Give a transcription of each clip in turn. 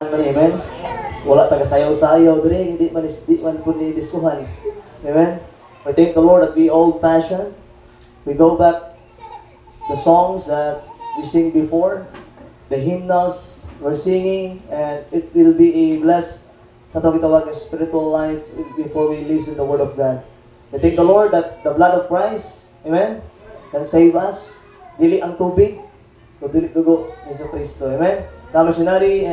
Amen. Wala taga sayaw-sayaw diri, hindi man po ni diskuhan. Amen. I thank the Lord that we old fashioned. We go back the songs that we sing before, the hymnals we're singing, and it will be a blessed sa tawag spiritual life before we listen the word of God. I thank the Lord that the blood of Christ, amen, can save us. Dili ang tubig, kundi dugo ni Kristo. Amen. Now, missionary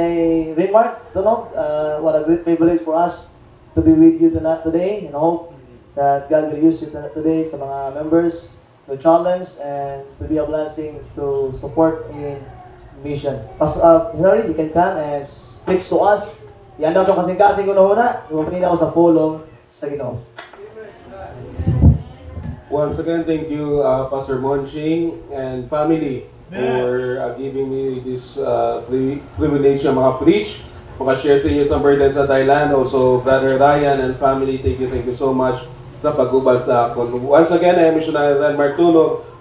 Remark, what a great privilege for us to be with you today, and I hope that God will use you today sa mga members to challenge and to be a blessing to support in mission. Missionary, you can come and speak to us. Yan daw itong kasing-kasing una-una, sumapanin ako sa pulong sa Ginoo. Once again, thank you, Pastor Monching and family for giving me this privilege na maka-preach, maka-share sa inyo sa birthday sa Thailand. Also, Brother Ryan and family, thank you so much sa pag-ubal sa akin. Once again, I am Missionary Remark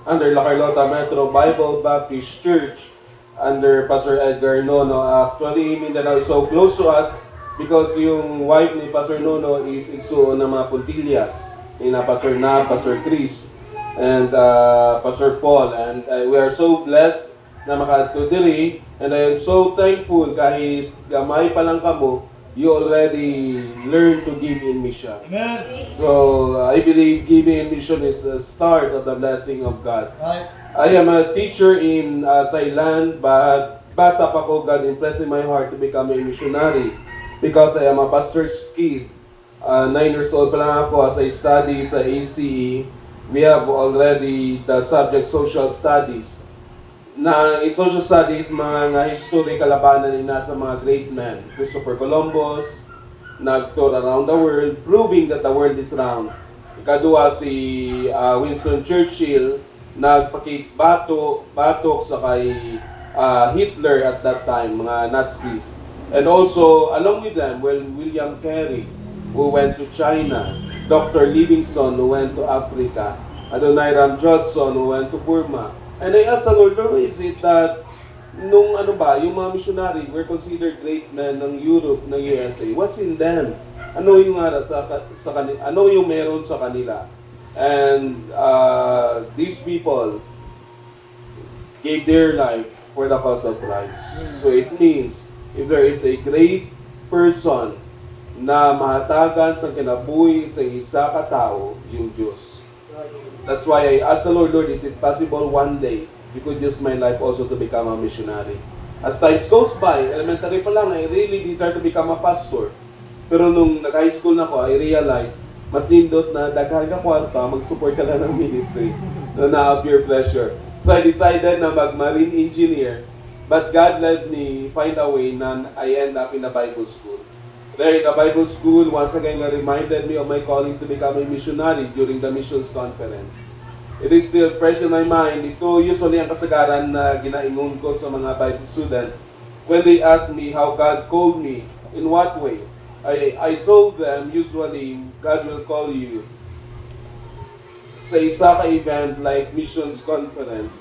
under La Carlota Metro Bible Baptist Church under Pastor Edgar Nono. Actually, Mindanao is so close to us because yung wife ni Pastor Nono is igsuon ng mga Puntillas, ni Pastor Pastor Chris, and Pastor Paul, and we are so blessed na makadto diri, and I am so thankful kahit gamay pa lang kamo, you already learn to give in mission. Amen. So I believe giving in mission is the start of the blessing of God. Right. I am a teacher in Thailand, but bata pa ko, God impressed in my heart to become a missionary because I am a pastor's kid. 9 years old pa lang ako as I study sa ACE. We have already the subject social studies. Na in social studies, mga history kalabanan ni nasa mga great men. Christopher Columbus, nag-tour around the world, proving that the world is round. Ikadua si Winston Churchill, batok sa kay Hitler at that time, mga Nazis. And also, along with them, William Carey, who went to China, Dr. Livingstone, who went to Africa, Adoniram Judson, who went to Burma. And I asked the Lord, is it that yung mga missionary were considered great men ng Europe, ng USA? What's in them? Ano yung kanila? Ano yung meron sa kanila? And these people gave their life for the cause of Christ. So it means, if there is a great person na mahatagan sa kinabuhi sa isa ka tao, yung Diyos. That's why I asked the Lord, is it possible one day you could use my life also to become a missionary? As times goes by, elementary pa lang, I really desire to become a pastor. Pero nung nag-high school na ako, I realized, mas nindot na daghan ka kwarta, mag-support ka lang ng ministry na peer pleasure. So I decided na mag-marine engineer, but God led me find a way na I end up in a Bible school. There in the Bible school, once again, reminded me of my calling to become a missionary during the missions conference. It is still fresh in my mind. Ito usually ang kasagaran na ginaingon ko sa mga Bible student when they ask me how God called me, in what way. I told them, usually, God will call you sa isa ka event like missions conference.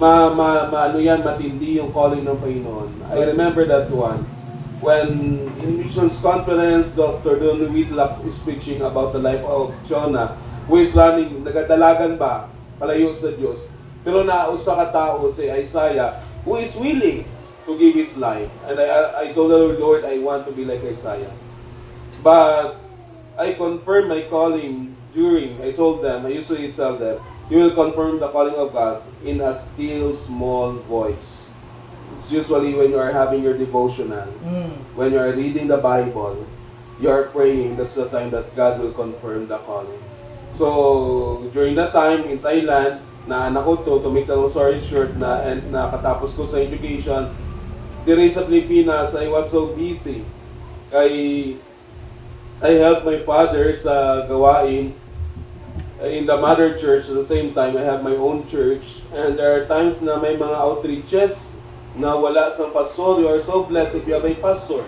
Matindi yung calling ng Panginoon. I remember that one. When in missions conference, Dr. Don Whitlock is preaching about the life of Jonah, who is running, nagadalagan ba, palayo sa Diyos. Pero nausa ka tao si Isaiah, who is willing to give his life. And I told the Lord, I want to be like Isaiah. But I confirmed my calling I told them, I usually tell them, you will confirm the calling of God in a still small voice. It's usually when you are having your devotional, when you are reading the Bible, you are praying, that's the time that God will confirm the calling. So, during that time in Thailand, naanak ko to make the long story short, and nakatapos ko sa education, diri sa Pilipinas, I was so busy. I helped my father sa gawain in the mother church. At the same time, I have my own church. And there are times na may mga outreaches na wala sa pastor. You are so blessed if you have a pastor.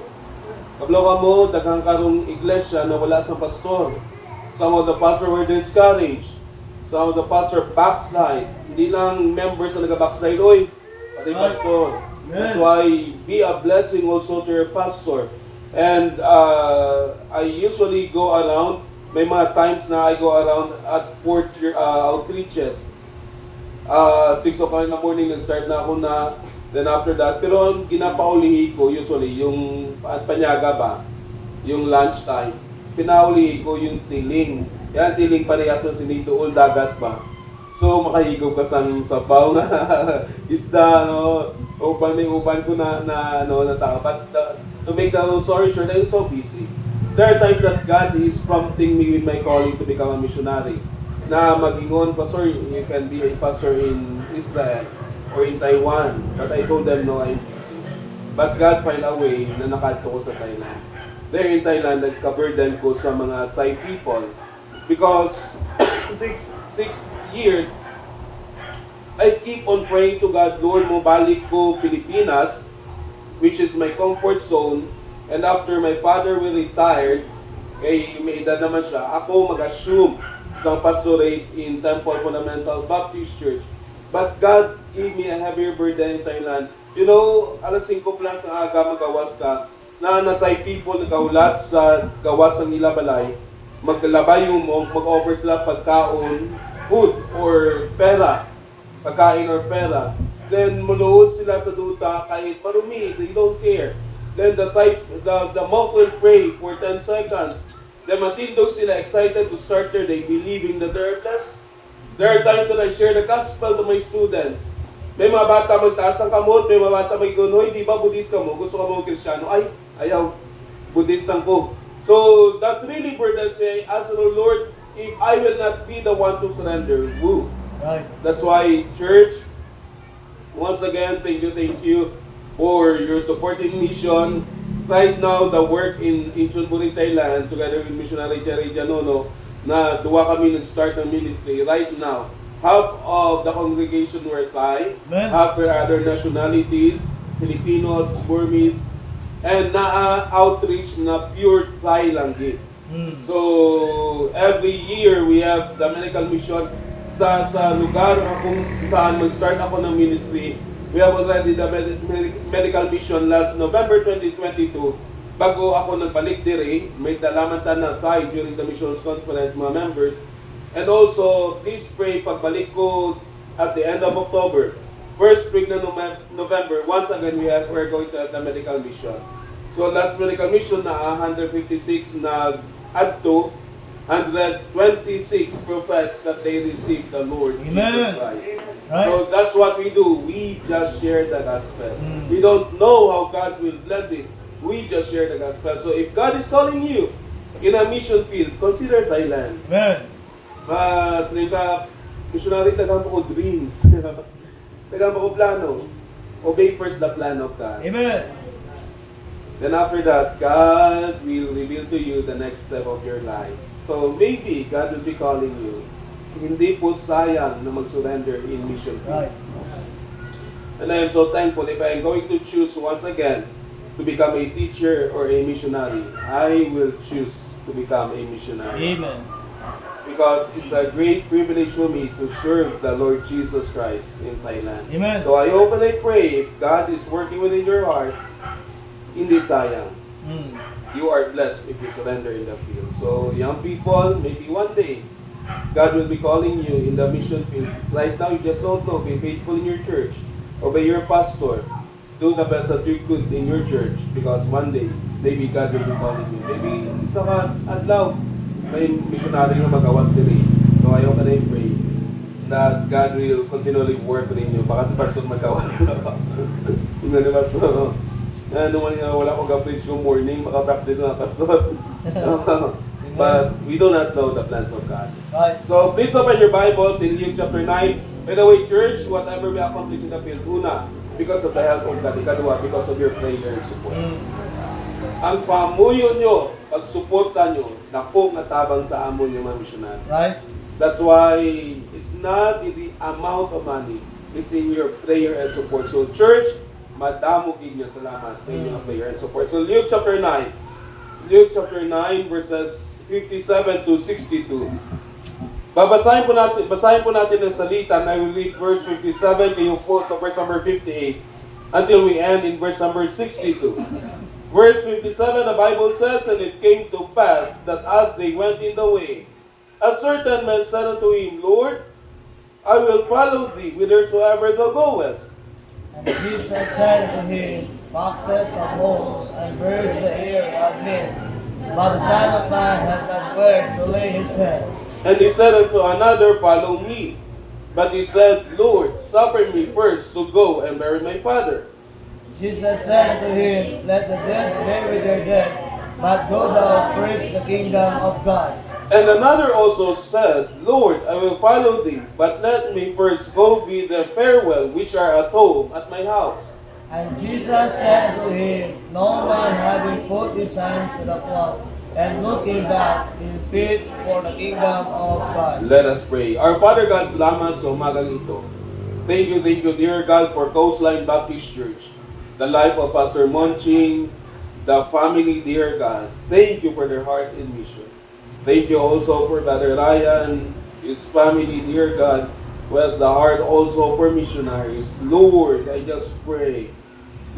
Kablo ka mo, daghang karong iglesia na wala sa pastor. Some of the pastors were discouraged. Some of the pastors backslide. Hindi lang members na nag-backslide, pati pastor. That's why be a blessing also to your pastor. And I usually go around, may mga times na I go around at 4 outreaches. 6 o'clock in the morning, nag-start na ako na, then after that, pero ang ginapaulihi ko usually, yung panyaga ba, yung lunchtime, pinaulihi ko yung tiling. Yan, tiling parehas na sinituol, dagat ba. So, makahigop ka sa sabaw na isda, no? Upan ko na tao. But to make the long story short, I'm so busy. There are times that God is prompting me with my calling to become a missionary. Na mag-ingon, Pastor, you can be a pastor in Israel or in Taiwan. But I told them, no, I'm busy. But God find a way na nakadto ko sa Thailand. There in Thailand, nagka-burden ko sa mga Thai people. Because 6 years, I keep on praying to God, Lord, mo balik ko Pilipinas, which is my comfort zone. And after my father will retire, may edad naman siya, ako mag-assume sa pastorate in Temple Fundamental Baptist Church. But God gave me a heavier burden in Thailand. You know, alas 5 lang sa aga magawas ka, na natay people nagaulat sa gawas ng ilabalay, maglalabay yung mag-offer sila pagkaon, food or pera, pagkain or pera. Then muluhod sila sa duta kahit marumi, they don't care. Then the monk will pray for 10 seconds. Then matindog sila excited to start their day, believing that they're blessed. There are times that I share the gospel to my students. May mga bata magtaas ang kamot, may mga bata may gunoy, di ba Buddhist ka mo? Gusto ka mo Kristiyano? Ay, ayaw, Buddhist lang ko. So, that really burdens me. I ask the Lord, if I will not be the one to surrender, who? Right. That's why, church, once again, thank you for your supporting mission. Right now, the work in Chonburi, Thailand, together with missionary Jerry Janono, na duwa kami nag-start ng ministry. Right now, half of the congregation were Thai, half were other nationalities, Filipinos, Burmese, and na-outreach na pure Thai lang din. So, every year we have the medical mission sa lugar kung saan mag-start ako ng ministry. We have already the medical mission last November 2022. Bago ako nagbalik dire, may dalaman na tayo during the missions conference, mga members. And also, please pray pagbalik ko at the end of October. First week na November, once again we're going to have the medical mission. So last medical mission na 156 na add to 126 profess that they received the Lord Jesus Christ. Right. So that's what we do. We just share the gospel. We don't know how God will bless it. We just share the gospel. So if God is calling you in a mission field, consider Thailand. Amen. Mas nita missionary tagang ko dreams. Tagang ko plano. Obey first the plan of God. Amen. Then after that, God will reveal to you the next step of your life. So maybe God will be calling you. Hindi po sayang na mag-surrender in mission field. Right. And I am so thankful if I am going to choose once again to become a teacher or a missionary, I will choose to become a missionary. Amen. Because it's a great privilege for me to serve the Lord Jesus Christ in Thailand. Amen. So I hope and I pray if God is working within your heart, hindi sayang. You are blessed if you surrender in the field. So young people, maybe one day, God will be calling you in the mission field. Right now, you just don't know. Be faithful in your church. Obey your pastor. Do the best that you could in your church. Because one day, maybe God will be calling you. Maybe isa ka adlaw, may missionary na magawas din. So I hope and I pray that God will continually work within you. Baka si pastor magawas. Diba? So, wala ko ga-preach yung morning, maka-practice na pastor. But we do not know the plans of God. Right. So please open your Bibles in Luke chapter 9. By the way, church, whatever we accomplish in the field, una, because of the help of God. Ikalawa, because of your prayer and support. Ang pamuyo nyo, pagsuporta nyo, dako nga tabang sa amon yung mga missionary. Right. That's why it's not in the amount of money, it's in your prayer and support. So church, madamo gid nga salamat sa inyong prayer and support. So Luke chapter 9. Luke chapter 9 verses 57 to 62. Basahin po natin ang salita, and I will read verse 57 kayo po sa verse number 58. until we end in verse number 62. Verse 57, the Bible says, "And it came to pass that as they went in the way, a certain man said unto him, Lord, I will follow thee whithersoever thou goest." And Jesus said to him, Foxes and holes and birds of the air have nest, but the Son of Man hath not where to lay his head. And he said unto another, Follow me. But he said, Lord, suffer me first to go and bury my father. Jesus said unto him, Let the dead bury their dead, but go thou preach the kingdom of God. And another also said, Lord, I will follow thee, but let me first go bid them farewell, which are at home at my house. And Jesus said to him, No man having put his hands to the plough, and looking back, is fit for the kingdom of God. Let us pray. Our Father God, salamat sa umagang ito. Thank you, dear God, for Coastline Baptist Church, the life of Pastor Monching, the family, dear God. Thank you for their heart in mission. Thank you also for Brother Ryan, his family, dear God, who has the heart also for missionaries. Lord, I just pray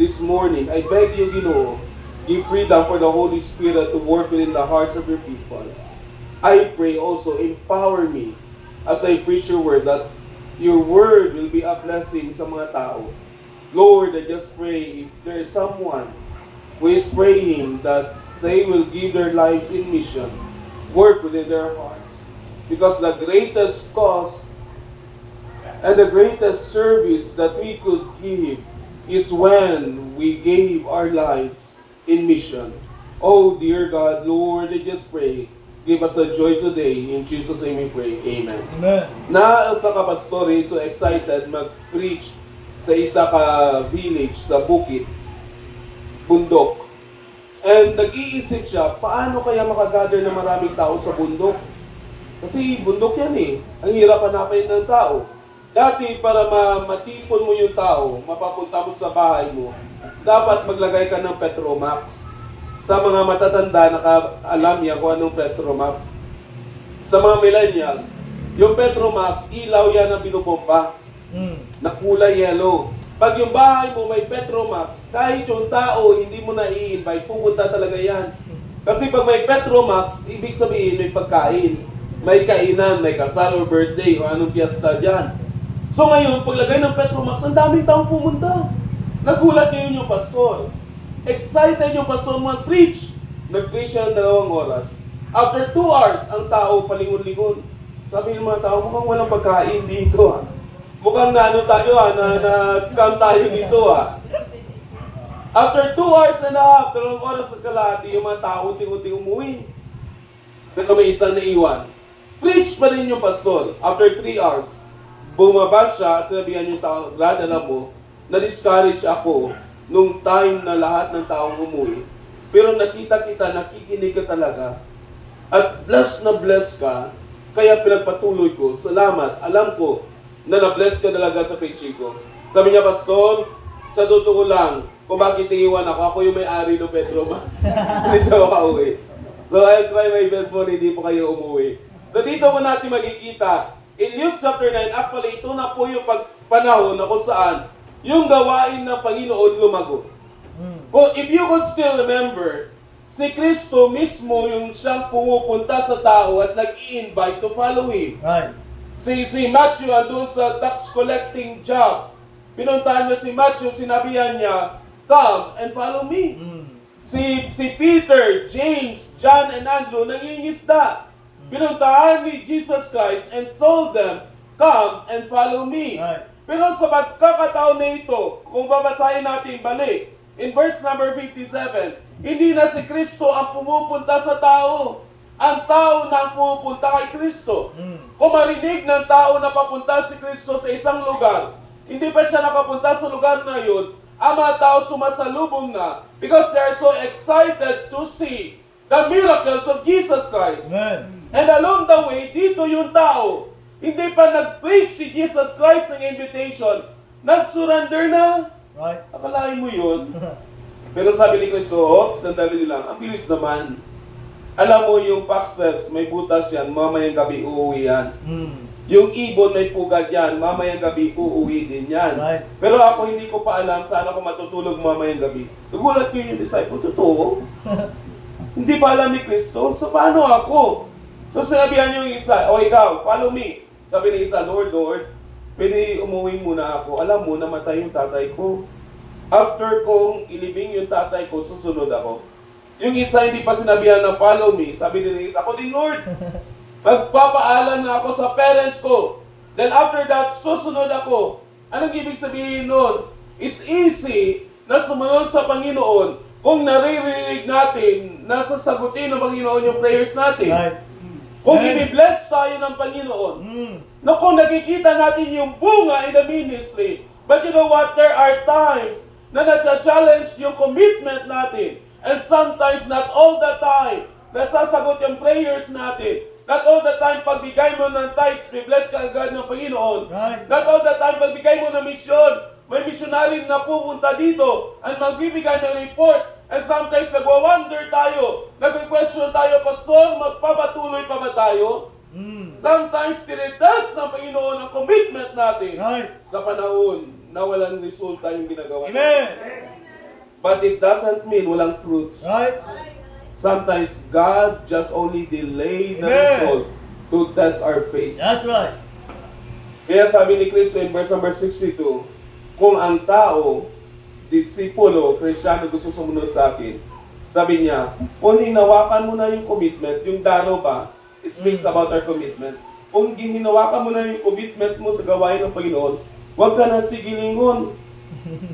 this morning, I beg you, Ginoo, give freedom for the Holy Spirit to work within the hearts of your people. I pray also, empower me as I preach your word, that your word will be a blessing sa mga tao. Lord, I just pray if there is someone who is praying that they will give their lives in mission, work within their hearts. Because the greatest cause and the greatest service that we could give is when we gave our lives in mission. Oh, dear God, Lord, I just pray, give us a joy today. In Jesus' name we pray. Amen. Amen. Na sa kapastor so excited mag-preach sa isa ka village sa bukid, bundok. And nag-iisip siya, paano kaya makagather na maraming tao sa bundok? Kasi bundok yan eh. Ang hirap hanapin ng tao. Dati para matipon mo yung tao, mapapunta mo sa bahay mo, dapat maglagay ka ng Petromax. Sa mga matatanda, alam niya kung anong Petromax. Sa mga millennials, yung Petromax, ilaw yan ang binubomba na kulay yellow. Pag yung bahay mo may Petromax, kahit yung tao hindi mo na i-invite, pupunta talaga yan. Kasi pag may Petromax, ibig sabihin may pagkain, may kainan, may kasal or birthday o anong piyesta dyan. So ngayon, paglagay ng Petromax, ang daming taong pumunta. Nagulat ngayon yung pastor. Excited yung pastor mag-preach. Nag-preach siya ng 2 oras. After 2 hours, ang tao palingon-lingon. Sabi ng mga tao, mukhang walang pagkain dito. Mukhang tayo na-scam tayo dito . After 2 hours and a half, 2 oras na kalahati, yung mga tao unti-unti umuwi. Pero may isang naiwan. Preach pa rin yung pastor. After 3 hours, bumaba siya at sinabihan yung tao, Brad, alam mo, na-discourage ako nung time na lahat ng taong umuwi. Pero nakita kita, nakikinig ka talaga. At bless ka, kaya pinagpatuloy ko. Salamat. Alam ko na na-bless ka talaga sa preaching ko. Sabi niya, Pastor, sa totoo lang, kung bakit tingiwan ako yung may-ari ng Petromax. Hindi siya makauwi. So I'll try my best mo, hindi po kayo umuwi. So dito mo natin makikita, in Luke chapter 9, actually ito na po yung panahon na kung saan yung gawain ng Panginoon lumago. But if you could still remember, si Kristo mismo yung siyang pumupunta sa tao at nag-i-invite to follow Him. Right. Si Matthew andun sa tax collecting job. Pinuntahan niya si Matthew, sinabihan niya, come and follow me. Si Peter, James, John, and Andrew nangingisda. Pinuntahan ni Jesus Christ and told them, come and follow me. Right. Pero sa pagkakataon na ito, kung babasahin natin balik, in verse number 57, hindi na si Kristo ang pumupunta sa tao. Ang tao na ang pumupunta kay Kristo. Kung marinig ng tao na papunta si Kristo sa isang lugar, hindi pa siya nakapunta sa lugar na yun, ang mga tao sumasalubong na because they are so excited to see the miracles of Jesus Christ. Amen. And along the way, dito yung tao, hindi pa nag-preach si Jesus Christ ng invitation, nag-surrender na. Right. Akalain mo yun. Pero sabi ni Kristo, sandali lang, ang bilis naman. Alam mo yung foxes, may butas yan, mamayang gabi uuwi yan. Yung ibon may pugad yan, mamayang gabi uuwi din yan. Right. Pero ako hindi ko pa alam saan ako matutulog mamayang gabi. Nagulat ko yung disciple, totoo? Hindi pa alam ni Kristo, so paano ako? So sinabihan yung isa, o ikaw, follow me. Sabi ni isa, Lord, pwede umuwi muna ako. Alam mo, namatay yung tatay ko. After kong ilibing yung tatay ko, susunod ako. Yung isa hindi pa sinabihan na follow me. Sabi ni isa, ako din Lord. Magpapaalam na ako sa parents ko. Then after that, susunod ako. Anong ibig sabihin nun? It's easy na sumunod sa Panginoon kung naririnig natin na sasagutin ng Panginoon yung prayers natin. Right. Kung Amen. i-bless tayo ng Panginoon. Mm. No, kung nakikita natin yung bunga in the ministry. But you know what? There are times na nata-challenge yung commitment natin. And sometimes, not all the time, nasasagot yung prayers natin. Not all the time, pagbigay mo ng tithes, may bless ka agad ng Panginoon. Right. Not all the time, pagbigay mo ng misyon, may missionary na pupunta dito at magbibigay ng report. And sometimes, nagwa-wonder tayo, nag-question tayo, Pastor, magpapatuloy pa ba tayo? Mm. Sometimes, tinitest ng Panginoon ang commitment natin Right. sa panahon na walang resulta yung ginagawa natin. Amen. But it doesn't mean walang fruits. Right. Sometimes God just only delay the Amen. result to test our faith. That's right. Kaya sabi ni Kristo in verse number 62, kung ang tao, disipulo, Kristiyano gusto sumunod sa akin, sabi niya, kung hinawakan mo na yung commitment, yung daro ba, it speaks about our commitment. Kung hinawakan mo na yung commitment mo sa gawain ng Panginoon, huwag ka na sige lingon.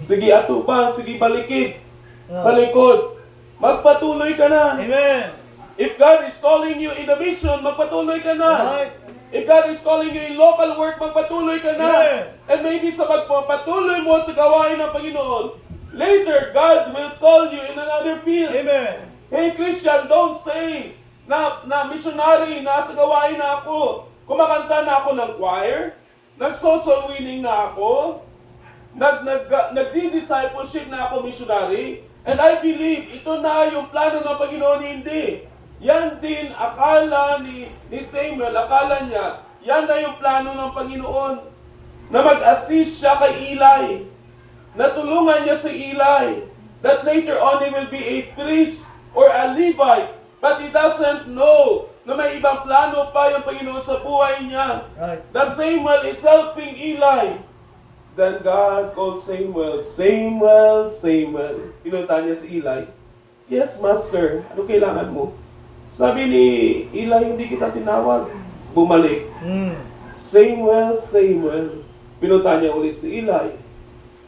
Sige atupan, sige balikid. Sa likod. Magpatuloy ka na. Amen. If God is calling you in the mission, magpatuloy ka na. Right. If God is calling you in local work, magpatuloy ka na. Amen. And maybe sa pagpapatuloy mo sa gawain ng Panginoon, later God will call you in another field. Amen. Hey Christian, don't say na missionary, nasa gawain na ako. Kumakanta na ako ng choir, nag-social winning na ako, nagdi-discipleship na ako missionary, and I believe ito na yung plano ng Panginoon, hindi. Yan din akala ni Samuel, akala niya, yan na yung plano ng Panginoon. Na mag-assist siya kay Eli. Natulungan niya si Eli. That later on he will be a priest or a Levite. But he doesn't know na may ibang plano pa yung Panginoon sa buhay niya. Right. That Samuel is helping Eli. Then God called Samuel, Samuel, Samuel. Pinunta niya si Eli. Yes, Master. Ano kailangan mo? Sabi ni Eli, hindi kita tinawag. Bumalik. Mm. Samuel, Samuel. Pinunta niya ulit si Eli.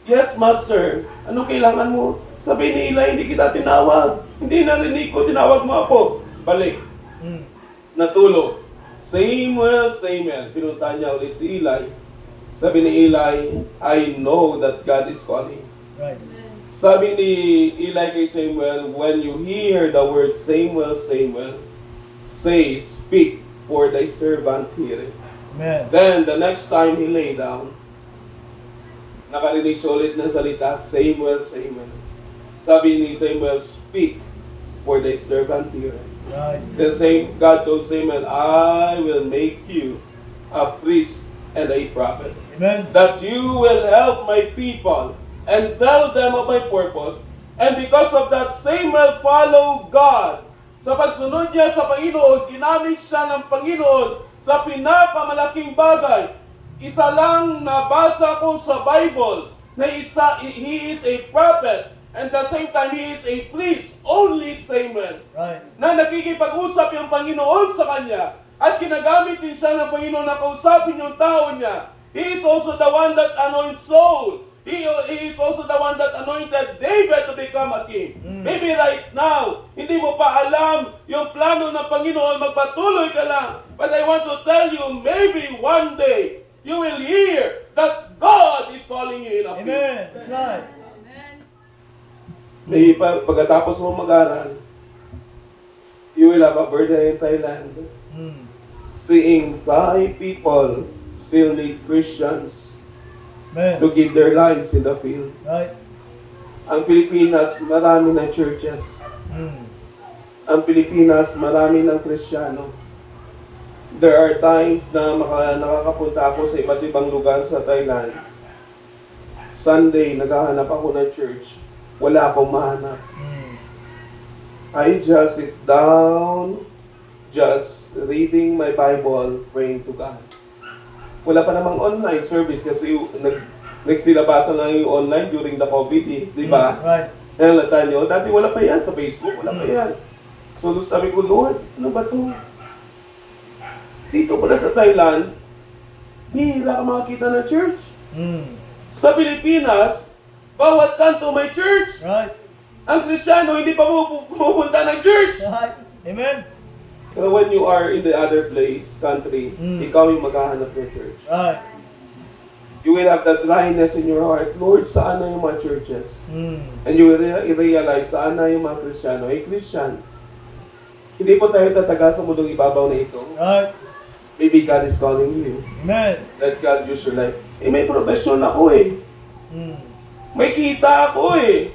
Yes, Master. Ano kailangan mo? Sabi ni Eli, hindi kita tinawag. Hindi narinig ko, tinawag mo ako. Balik. Mm. Natulog. Samuel, Samuel. Pinunta niya ulit si Eli. Sabi ni Eli, I know that God is calling. Right. Sabi ni Eli kay Samuel, when you hear the word Samuel, Samuel, say, speak, for thy servant heareth. Amen. Then, the next time he lay down, nakarinig siya ulit ng salita, Samuel, Samuel. Sabi ni Samuel, speak, for thy servant heareth. Right. Then God told Samuel, I will make you a priest and a prophet, Amen. that you will help my people and tell them of my purpose. And because of that, Samuel followed God. Sa pagsunod niya sa Panginoon, ginamit siya ng Panginoon sa pinakamalaking bagay. Isa lang nabasa ko sa Bible na he is a prophet and at the same time he is a priest, only Samuel. Right. Na nakikipag-usap yung Panginoon sa kanya at ginagamit din siya ng Panginoon na kausapin yung tao niya. He is also the one that anoints Saul. He is also the one that anointed David to become a king. Maybe right now, hindi mo pa alam yung plano ng Panginoon, magpatuloy ka lang. But I want to tell you, maybe one day, you will hear that God is calling you in a field. Amen. That's right. Maybe pagkatapos mo mag-aral, you will have a birthday in Thailand. Mm. Seeing Thai people still need Christians Amen. to give their lives in the field. Right. Ang Pilipinas, marami ng churches. Mm. Ang Pilipinas, marami ng Kristiyano. There are times na nakakapunta ako sa iba't ibang lugar sa Thailand. Sunday, naghahanap ako ng church. Wala akong mahanap. I just sit down, just reading my Bible, praying to God. Wala pa namang online service kasi nagsilabasan lang yung online during the COVID, di ba? Right. Kaya lata nyo, dati wala pa yan sa Facebook, wala pa yan. So sabi ko, Lord, ano ba to? Dito pala sa Thailand, bihira ka makakita ng church. Sa Pilipinas, bawat kanto may church. Right. Ang Kristiyano hindi pa pupunta ng church. Right. Amen. Pero when you are in the other place, country, ikaw yung maghahanap ng church. Right. You will have that dryness in your heart. Lord, saan na yung mga churches? And you will realize, saan na yung mga Kristiyano? Hey, Christian, hindi po tayo tataga sa mundong ibabaw na ito. Right. Maybe God is calling you. Amen. Let God use your life. Eh, may profession ako eh. May kita ako eh.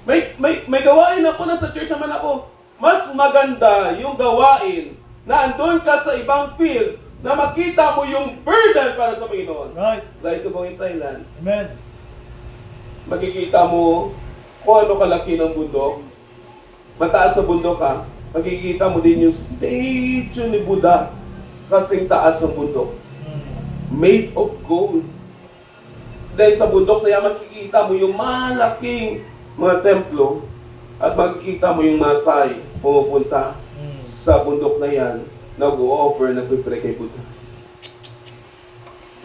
May gawain ako na sa church naman ako. Mas maganda yung gawain na andun ka sa ibang field na makita mo yung burden para sa Panginoon. Right. Like to go in Thailand. Amen. Makikita mo kung ano kalaki ng bundok. Mataas sa bundok ka. Makikita mo din yung statue ni Buddha kasing taas ng bundok. Made of gold. Then sa bundok na yan, makikita mo yung malaking mga templo at makikita mo yung mga Thai pumupunta sa bundok na yan, nag-o-offer, nag-pray kay Buddha.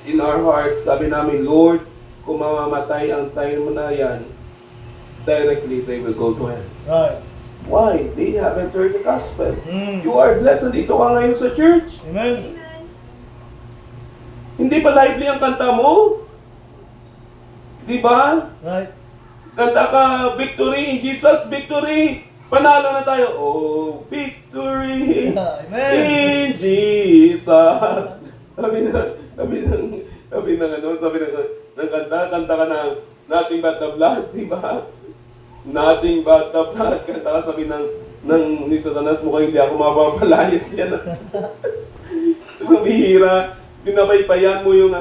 In our hearts, sabi namin, Lord, kung mamamatay ang Thai mo na yan, directly they will go to hell. Right. Why? They haven't heard the gospel. You are blessed. Nandito ka ngayon sa church. Amen. Hindi pa lively ang kanta mo? Di ba? Right. Kanta ka, victory in Jesus, victory. Panalo na tayo. Oh, victory Amen. in Jesus. Sabi ng kanta ka ng Nothing But the Blood, di ba? Nothing But the Blood. Kanta ka sabi ng ni Satanas, mukhang hindi ako mapapalayas yan. Bihira. Pinapaypayan mo yung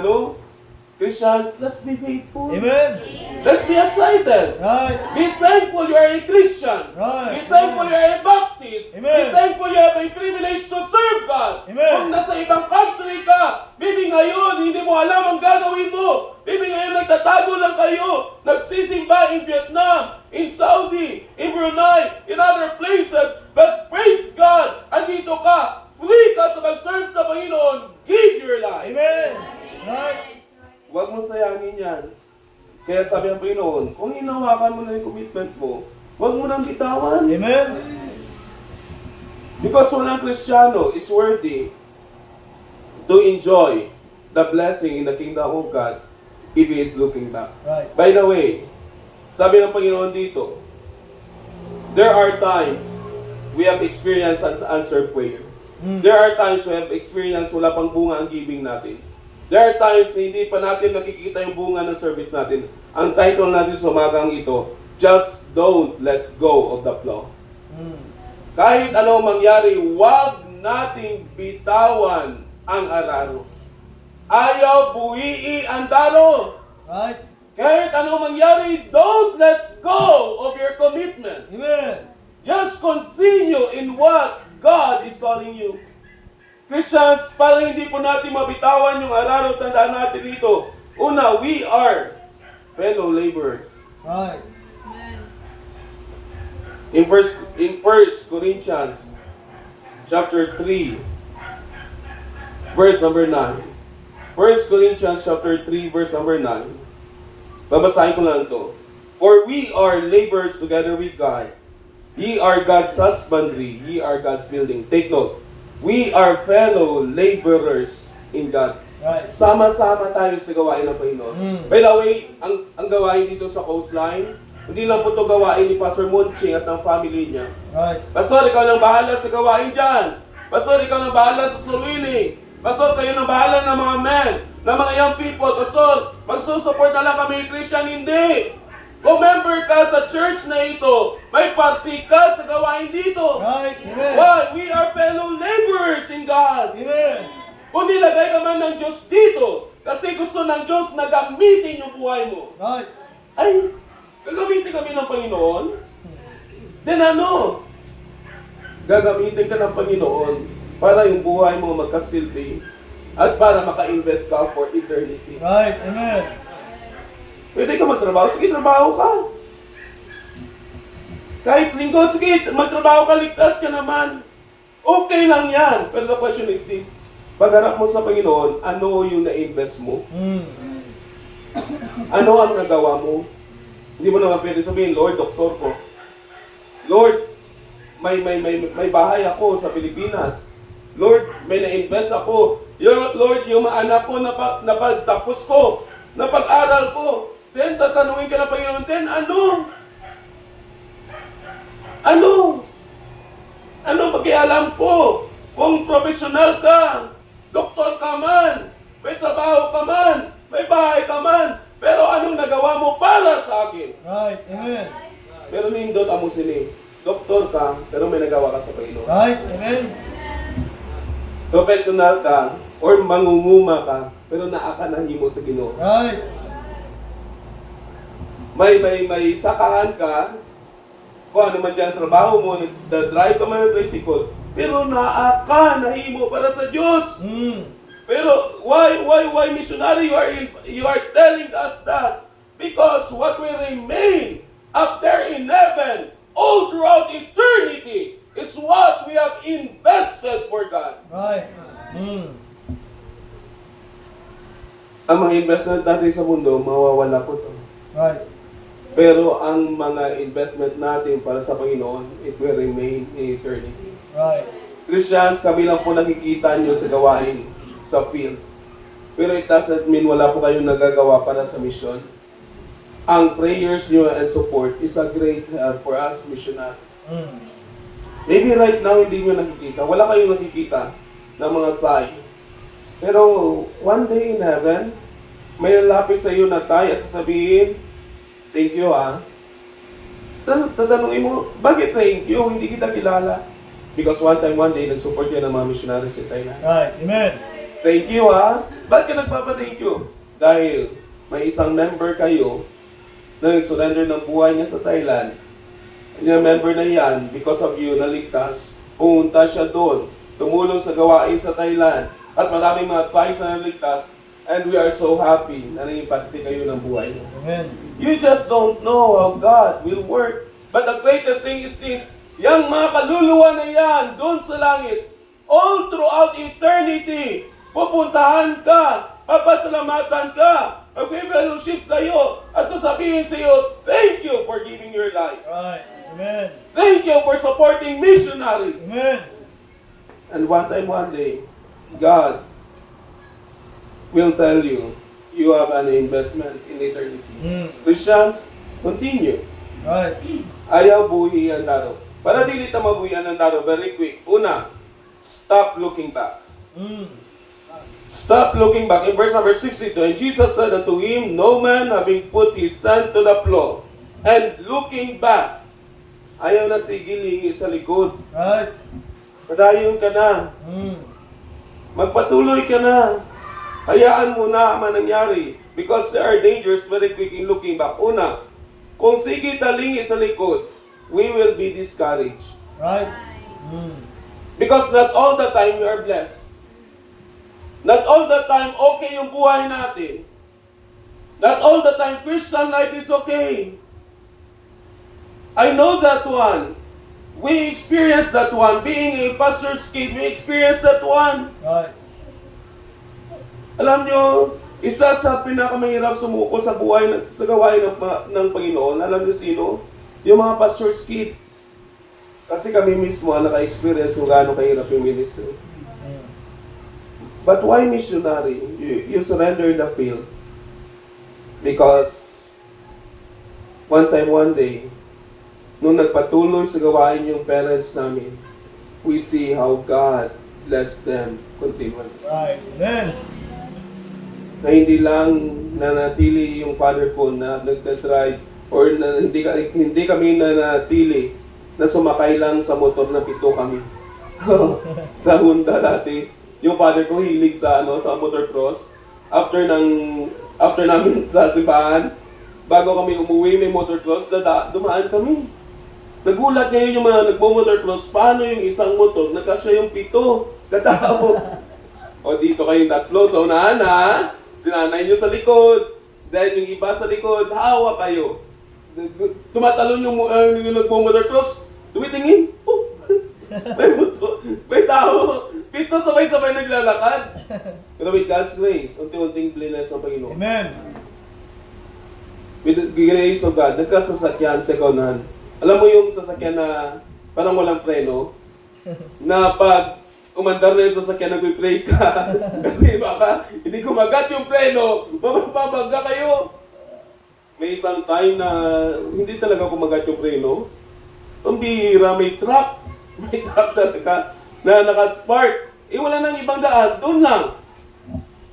Christians, let's be faithful. Amen. Let's be excited. Right. Be thankful you are a Christian. Right. Be thankful you are a Baptist. Amen. Be thankful you have a privilege to serve God. Amen. Kung nasa ibang country ka, maybe ngayon hindi mo alam ang gagawin mo. Maybe ngayon nagtatago lang kayo. Nagsisimba in Vietnam, in Saudi, in Brunei, in other places. But praise God, andito ka. Free ka sa mag-serve sa Panginoon. Give your life. Amen. Right. Huwag mo sayangin yan. Kaya sabi ng Panginoon, kung hinawakan mo na yung commitment mo, huwag mo nang bitawan. Amen. Because walang Kristiyano is worthy to enjoy the blessing in the kingdom of God if he is looking back. Right. By the way, sabi ng Panginoon dito, there are times we have experienced answered prayer. There are times we have experienced wala pang bunga ang giving natin. There are times na hindi pa natin nakikita yung bunga ng service natin. Ang title natin sa umagang ito, Just Don't Let Go of the Flow. Kahit anong mangyari, huwag nating bitawan ang araro. Ayaw buwii ang daro. Right. Kahit anong mangyari, don't let go of your commitment. Amen. Just continue in what God is calling you. Christians, para hindi po natin mabitawan yung araro, tandaan natin dito. Una, we are fellow laborers. Right. In First Corinthians chapter 3, verse number 9. 1 Corinthians chapter 3, verse number 9. Babasahin ko lang ito. For we are laborers together with God. Ye are God's husbandry, ye are God's building. Take note. We are fellow laborers in God. Right. Sama-sama tayo sa gawain ng Panginoon. By the way, ang gawain dito sa Coastline, hindi lang po ito gawain ni Pastor Monching at ng family niya. Right. Pastor, ikaw nang bahala sa gawain dyan. Pastor, ikaw nang bahala sa soul winning. Pastor, kayo nang bahala ng mga men, ng mga young people. Pastor, magsusupport na lang kami Christian. Hindi. Kung member ka sa church na ito, may party ka sa gawain dito. Right. Amen. Why? We are fellow laborers in God. Amen. Kung nilagay ka man ng Diyos dito, kasi gusto ng Diyos na gamitin yung buhay mo. Right. Ay, gagamitin kami ng Panginoon? Then ano? Gagamitin ka ng Panginoon para yung buhay mo magkasilbi at para maka-invest ka for eternity. Right. Amen. Pwede ka magtrabaho, sige, trabaho ka. Kahit linggo, sige, magtrabaho ka, ligtas ka naman. Okay lang yan. Pero the question is this, pagharap mo sa Panginoon, ano yung na-invest mo? Ano ang nagawa mo? Hindi mo naman pwede sabihin, Lord, doktor ko. Lord, may bahay ako sa Pilipinas. Lord, may na-invest ako. Lord, yung mga anak ko, napagtapos ko, napag-aral ko. Then, tatanungin ka ng Panginoon, then ano? Ano pakialam ko? Kung professional ka, doktor ka man, may trabaho ka man, may bahay ka man, pero anong nagawa mo para sa akin? Right. Amen. Pero nindot amo sini. Doktor ka, pero may nagawa ka sa Panginoon. Right. Amen. Professional ka, or mangunguma ka, pero naaka na himo sa Ginoo. Right. May sakahan ka, kung ano man dyan trabaho mo, drive ka man ng tricycle, pero naaka na himo para sa Diyos. Pero why missionary you are telling us that? Because what will remain up there in heaven all throughout eternity is what we have invested for God. Right. Ang mga investment natin sa mundo, mawawala po to. Right. Pero ang mga investment natin para sa Panginoon, it will remain in eternity. Right. Christians, kami lang po nakikita nyo sa gawain, sa field. Pero it doesn't mean wala po kayong nagagawa para sa mission. Ang prayers nyo and support is a great help for us missionary. Maybe right now hindi nyo nakikita. Wala kayong nakikita ng mga tayo. Pero one day in heaven, may lalapit sa iyo na tayo at sasabihin, thank you ha. Tatanungin mo, bakit thank you? Hindi kita kilala. Because one day, nag-support yan ng mga missionaries in Thailand. Right. Amen. Thank you ha. Bakit ka nagpapa-thank you? Dahil may isang member kayo na nag-surrender ng buhay niya sa Thailand. Yung member na yan, because of you, naligtas. Pumunta siya doon. Tumulong sa gawain sa Thailand. At maraming mga twice na naligtas. And we are so happy na nangipati kayo ng buhay niyo. Amen. You just don't know how God will work. But the greatest thing is this, yung mga kaluluwa na yan, doon sa langit, all throughout eternity, pupuntahan ka, papasalamatan ka, mag-fellowship sa iyo, at sasabihin sa iyo, thank you for giving your life. Right. Amen. Thank you for supporting missionaries. Amen. And one day, God will tell you, you have an investment in eternity. Christians, continue. Right. Ayaw buhian daro. Para dili ta mabuhian ng daro, very quick. Una, stop looking back. Stop looking back. In verse number 62, and Jesus said unto him, no man having put his hand to the plow, and looking back, ayaw na sigilingi sa likod. Right. Padayon ka na. Magpatuloy ka na. Hayaan mo na ang nangyari. Because there are dangers very quick in looking back. Una, kung sige talingi sa likod, we will be discouraged. Right. Because not all the time we are blessed. Not all the time okay yung buhay natin. Not all the time Christian life is okay. I know that one. We experienced that one. Being a pastor's kid, we experienced that one. Right. Alam nyo, isa sa pinakamahirap sumuko sa buhay, sa gawain ng Panginoon, alam nyo sino? Yung mga pastor's kid. Kasi kami mismo naka-experience kung gaano kahirap yung ministry. But why missionary? You surrender the field. Because one day, nung nagpatuloy sa gawain yung parents namin, we see how God blessed them continually. Right. Amen. Na hindi lang nanatili yung father ko na nagtatry o or na, hindi kami nanatili na sumakay lang sa motor na 7 kami. Sa Honda dati, yung father ko hilig sa sa motocross. After namin sa simbahan, bago kami umuwi may motocross, dumaan kami. Nagulat ngayon yung mga nagmo-motocross, paano yung isang motor, nagkasya yung 7 katao. O dito kayong 3 sa unahan ha, sinanay nyo sa likod, then yung iba sa likod, hawa kayo. Tumatalon yung nagmo-motocross, tumitingin, oh, may tao, 7 sabay-sabay naglalakad. Pero with God's grace, unti-unting bless ng Panginoon. Amen. With the grace of God, nagkasasakyan second hand. Alam mo yung sasakyan na parang walang preno, na pag umandar na yung sasakyan, nag-brake ka. Kasi baka hindi kumagat yung preno, mapapabagga kayo. May isang time na hindi talaga kumagat yung preno. Ang bihira, may truck. May truck na naka-spark. Eh wala nang ibang daan, doon lang.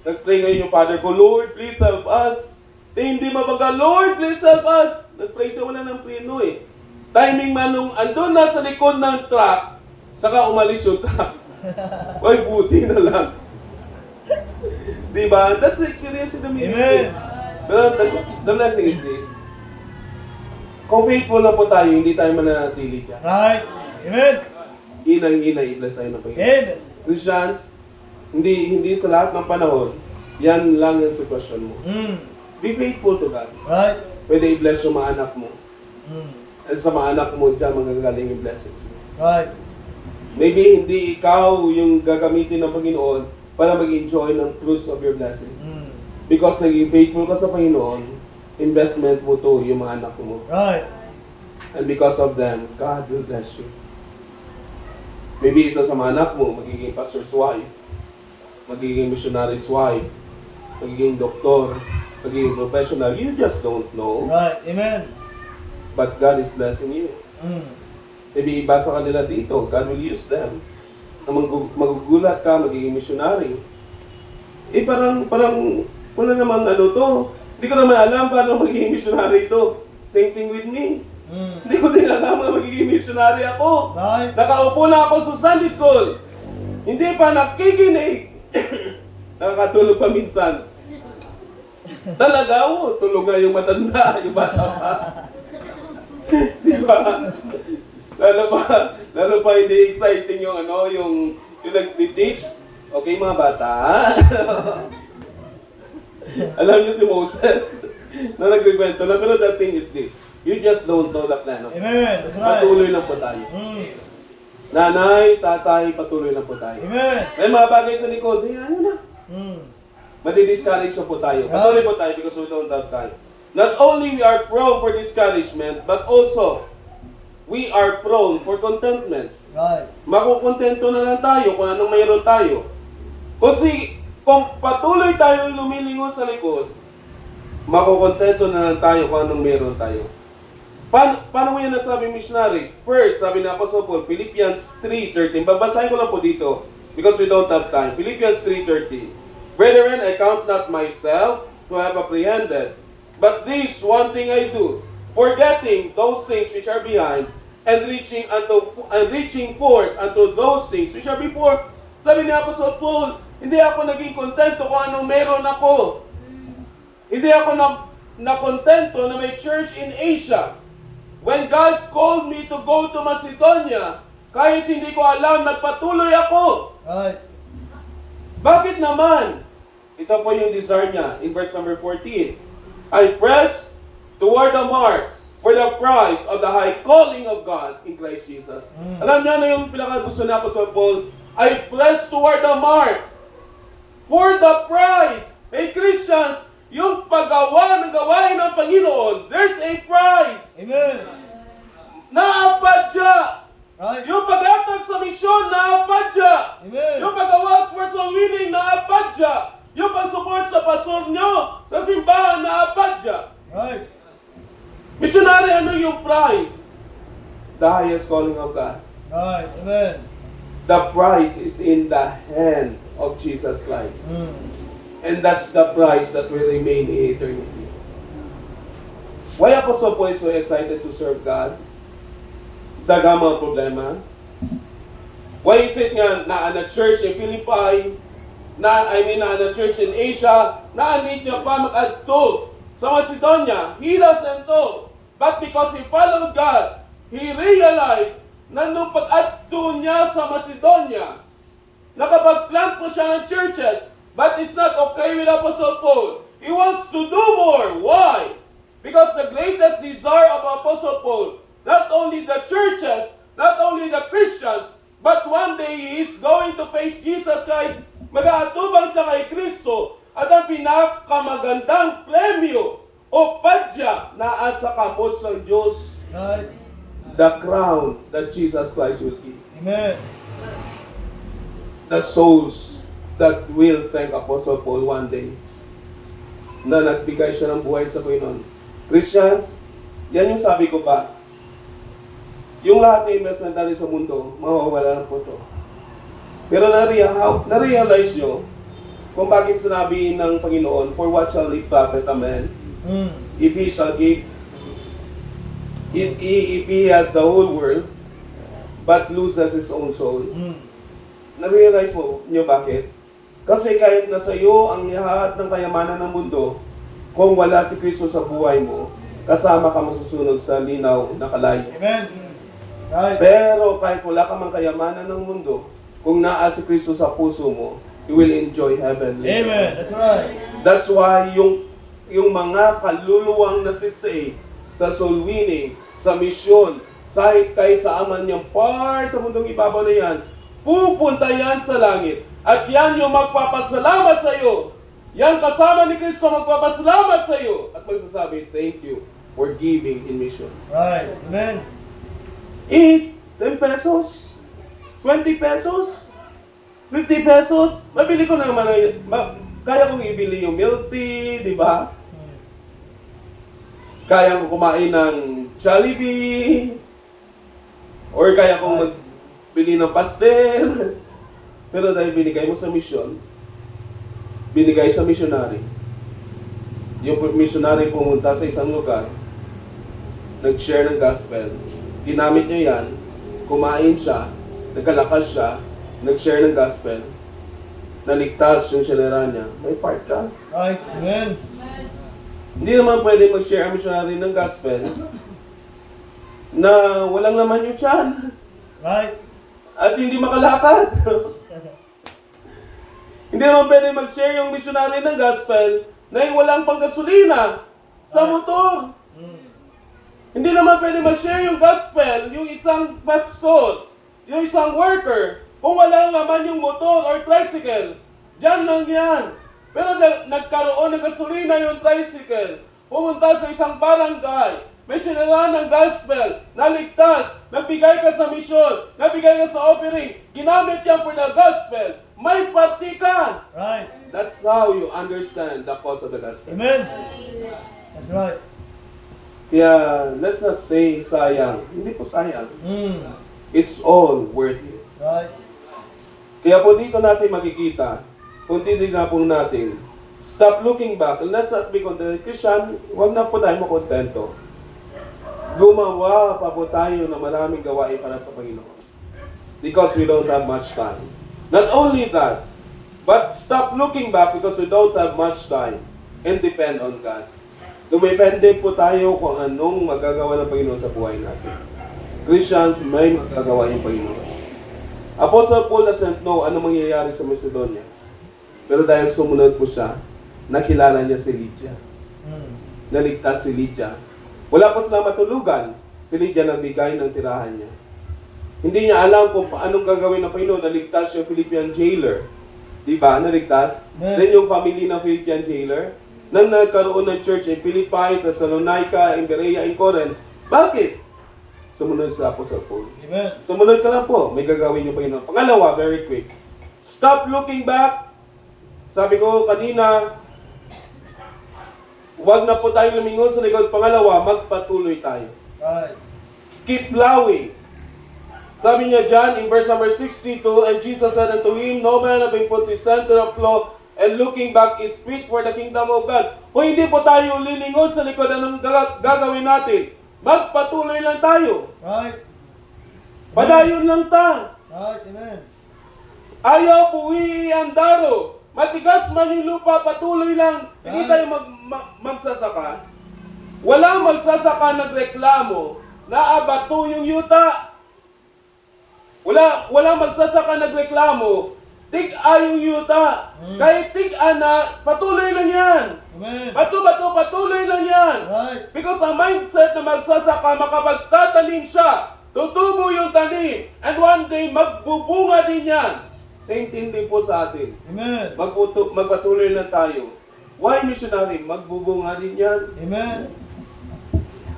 Nag-pray ngayon yung father ko, Lord, please help us. Eh hindi mabagga, Lord, please help us. Nag-pray siya, wala nang preno eh. Timing man nung andun na sa likod ng truck, saka umalis yung truck. Ay, buti na lang. Diba? That's the experience in the ministry. Amen. But the blessing is this. Kung faithful na po tayo, hindi tayo mananatili dyan. Right. Amen. Inang-inay, i-bless tayo ng Panginoon. Amen. Christians, hindi sa lahat ng panahon, yan lang yung sitwasyon mo. Be faithful to God. Right. Pwede i-bless yung mga anak mo. At sa mga anak mo dyan, magagaling yung blessings mo. Right. Maybe hindi ikaw yung gagamitin ng Panginoon para mag-enjoy ng fruits of your blessing. Because naging faithful ka sa Panginoon, investment mo to yung mga anak mo. Right. And because of them, God will bless you. Maybe isa sa mga anak mo, magiging pastor's wife, magiging missionary's wife, magiging doktor, magiging professional. You just don't know. Right. Amen. But God is blessing you. Maybe iba sa kanila dito, God will use them. Na magugulat ka, magiging missionary. Eh parang, wala namang to. Hindi ko naman alam paano magiging missionary ito. Same thing with me. Hindi ko din alam na magiging missionary ako. Right. Nakaupo na ako sa Sunday school. Hindi pa nakikinig. Nakakatulog pa minsan. Talaga tulog nga yung matanda, yung bata pa. Di ba? Lalo pa hindi exciting yung yung nag-teach. Okay mga bata. Alam niyo si Moses na nagkikwento na, pero the thing is this. You just don't know the plan of God. Amen. That's right. Patuloy lang po tayo. Nanay, tatay, patuloy lang po tayo. Amen. May mga bagay sa likod, ano na. Madi-discourage na po tayo. Patuloy po tayo because we don't have time. Not only we are prone for discouragement, but also we are prone for contentment. Right. Makukontento na lang tayo kung anong mayroon tayo. Kung patuloy tayo lumilingon sa likod, makukontento na lang tayo kung anong mayroon tayo. Paano mo yan nasabi, missionary? First, sabi na Apostle Paul, Philippians 3:13. Babasahin ko lang po dito because we don't have time. Philippians 3:13. Brethren, I count not myself to have apprehended, but this one thing I do, forgetting those things which are behind, and reaching forth unto those things which are before. Sabi ni Apostle Paul, hindi ako naging kontento kung anong meron ako. Hindi ako na-kontento na may church in Asia. When God called me to go to Macedonia, kahit hindi ko alam, nagpatuloy ako. Right. Bakit naman? Ito po yung desire niya in verse number 14. I press toward the mark for the prize of the high calling of God in Christ Jesus. Alam niyo na yung pinakagusto na Apostle Paul? I press toward the mark for the prize. Hey Christians, yung paggawa ng gawain ng Panginoon, there's a prize. Amen. Naapadya. Right. Yung pag-atag sa misyon, naapadya. Amen. Yung paggawa for soul winning, naapadya. Yung pag-support sa pastor nyo, sa simbahan, naapadya. Right. Missionary, ano yung prize? The highest calling of God. Right. Amen. The prize is in the hand of Jesus Christ. And that's the prize that will remain in eternity. Why Apostle Paul is so excited to serve God? Dagang mga problema. Why is it nga na church in Philippi, na church in Asia, need niya pa mag-adto sa Macedonia, he doesn't know. But because he followed God, he realized na nung pag-adto niya sa Macedonia, nakapag-plant po siya ng churches, but it's not okay with Apostle Paul. He wants to do more. Why? Because the greatest desire of Apostle Paul, not only the churches, not only the Christians, but one day he is going to face Jesus Christ. Mag-aatubang siya kay Kristo at ang pinakamagandang premyo o padya na asa kamot sa Diyos. Right. The crown that Jesus Christ will give. Amen. The souls that will thank Apostle Paul one day na nagbigay siya ng buhay sa Panginoon. Christians, yan yung sabi ko ba, yung lahat ng investment natin sa mundo, mawawala na po ito. Pero na-realize nyo kung bakit sinabi ng Panginoon, for what shall it profit a man if he shall give, if he has the whole world but loses his own soul. Na-realize mo nyo bakit? Kasi kahit nasa iyo ang lahat ng kayamanan ng mundo, kung wala si Kristo sa buhay mo, kasama ka masusunod sa linaw na kalay. Amen. Right. Pero kahit wala ka mang kayamanan ng mundo, kung naa si Kristo sa puso mo, you will enjoy heaven. Amen. That's right. That's why yung mga kaluluwang nasisave sa soul winning, sa misyon, kahit sa aman niyang par sa mundong ibabaw na yan, pupunta yan sa langit. At yan yung magpapasalamat sa iyo. Yan kasama ni Kristo magpapasalamat sa iyo. At magsasabi, thank you for giving in mission. Right. Amen. Eat 10 pesos, 20 pesos, 50 pesos. Mabili ko naman, kaya kong ibili yung milk tea, di ba? Kaya kong kumain ng Jollibee, or kaya kong magbili ng pastel. Pero dahil binigay mo sa mission, binigay sa missionary. Yung missionary pumunta sa isang lugar, nag-share ng gospel, ginamit niya yan, kumain siya, nagkalakas siya, nag-share ng gospel, naligtas yung sinera niya, may part ka. Right. Amen. Hindi naman pwede mag-share ang missionary ng gospel na walang laman yung tiyan Right. at hindi makalakad. Hindi naman pwede mag-share yung missionary ng gospel na walang panggasolina sa motor. Hindi naman pwede mag-share yung gospel, yung isang pastor, yung isang worker, kung walang naman yung motor or tricycle. Diyan lang yan. Pero nagkaroon ng gasolina yung tricycle, pumunta sa isang barangay, may sinara ng gospel, naligtas, nagbigay ka sa misyon, nagbigay ka sa offering, ginamit yan for the gospel, may party ka. Right. That's how you understand the cause of the gospel. Amen. That's right. Kaya, let's not say sayang. Hindi po sayang. Mm. It's all worth it. Right. Kaya po dito natin makikita, kung titignan po natin, stop looking back. Let's not be content. Christian, huwag na po tayo makontento. Gumawa pa po tayo na maraming gawain para sa Panginoon. Because we don't have much time. Not only that, but stop looking back because we don't have much time and depend on God. Dumepende po tayo kung anong magagawa ng Panginoon sa buhay natin. Christians, may magagawa yung Panginoon. Apostle Paul doesn't know ano mangyayari sa Macedonia. Pero dahil sumunod po siya, nakilala niya si Lydia. Naligtas si Lydia. Wala pa sila matulugan. Si Lydia nagbigay ng tirahan niya. Hindi niya alam kung anong gagawin ng Panginoon. Naligtas yung Philippian jailer. Diba? Naligtas. Then yung family ng Philippian jailer, nang nagkaroon ng church in Philippi, Thessalonica, in Berea, in Corinth. Bakit? Sumunod sa Apostle Paul. Amen. Sumunod ka lang po. May gagawin yung Panginoon. Pangalawa, very quick. Stop looking back. Sabi ko kanina, huwag na po tayo lumingon sa likod. Pangalawa, magpatuloy tayo. Right. Keep plowing. Sabi niya dyan in verse number 62, and Jesus said unto him, no man having put his hand to the plow and looking back is fit for the kingdom of God. Kung hindi po tayo lilingon sa likod, anong gagawin natin? Magpatuloy lang tayo. Right. Padayon lang ta. Right. Amen. Ayaw buwi ang daro. Matigas man yung lupa, patuloy lang. Hindi tayo magsasaka. Walang magsasaka nagreklamo na abato yung yuta. Walang magsasaka nagreklamo, tig-a yung yuta. Kahit tig-a na, patuloy lang yan. Amen. Patuloy lang yan. Right. Because ang mindset na magsasaka, makapagtatanim siya, tutubo yung tanim, and one day, magbubunga din yan. Same thing din po sa atin. Amen. Magpatuloy lang tayo. Why missionary? Magbubunga din yan. Amen.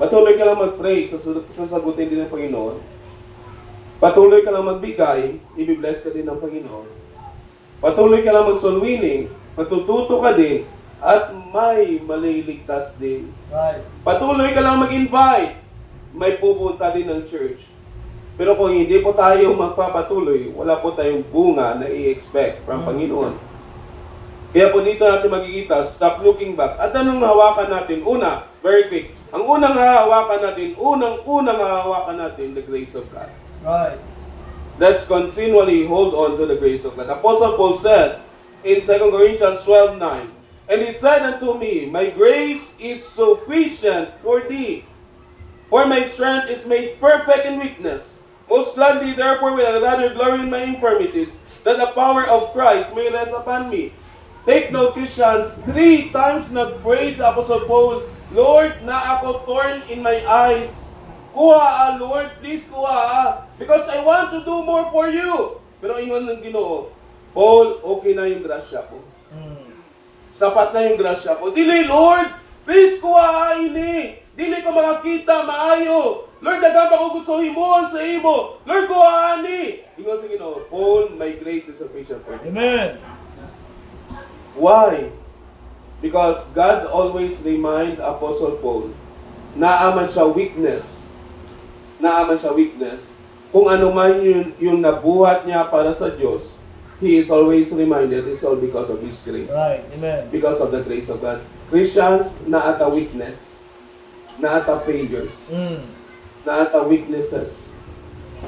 Patuloy ka lang mag-pray, sasagutin din ng Panginoon. Patuloy ka lang magbigay, i-bless ka din ng Panginoon. Patuloy ka lang mag-soul winning, matututo ka din, at may maliligtas din. Right. Patuloy ka lang mag-invite, may pupunta din ng church. Pero kung hindi po tayo magpapatuloy, wala po tayong bunga na i-expect from Panginoon. Kaya po dito natin makikita, stop looking back. At anong hawakan natin? Una, very quick. Ang unang hawakan natin, unang hawakan natin, the grace of God. Right. Let's continually hold on to the grace of God. Apostle Paul said in 2 Corinthians 12:9, and he said unto me, my grace is sufficient for thee, for my strength is made perfect in weakness. Most gladly, therefore, will I rather glory in my infirmities, that the power of Christ may rest upon me. Take note, Christians, 3 times nag-praise Apostle Paul, Lord, na ako thorn in my eyes. Kuha, Lord, please kuha, because I want to do more for you. Pero ingon ng Ginoo, Paul, okay na yung grasya ko. Sapat na yung grasya ko. Dili, Lord, please kuha ini. Dili ko makakita maayo. Lord, dagan pa ko gusto himuon sa imo. Lord, kuha ani. Ingon sa Ginoo, Paul, my grace is sufficient for you. Amen. Why? Because God always remind Apostle Paul na aman siya weakness. Kung ano man yung nabuhat niya para sa Diyos, he is always reminded it's all because of His grace. Right. Amen. Because of the grace of God. Christians, naata weakness. Naata failures. Naata weaknesses.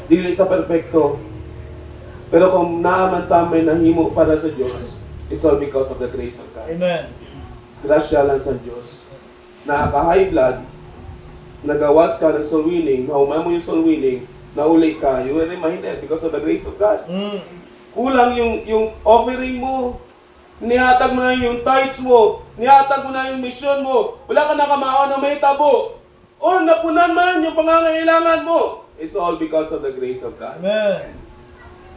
Dili ka perfecto. Pero kung naaman tamay na himo para sa Diyos, it's all because of the grace of God. Amen. Grasya lang sa Diyos. Nakaka-high blood, nagawas ka ng soul winning, nahuman mo yung soul winning, nauli ka, you will reminded because of the grace of God. Kulang yung offering mo, nihatag mo na yung tithes mo, nihatag mo na yung mission mo, wala ka nakamao na may tabo, o napunan man yung pangangailangan mo. It's all because of the grace of God. Amen.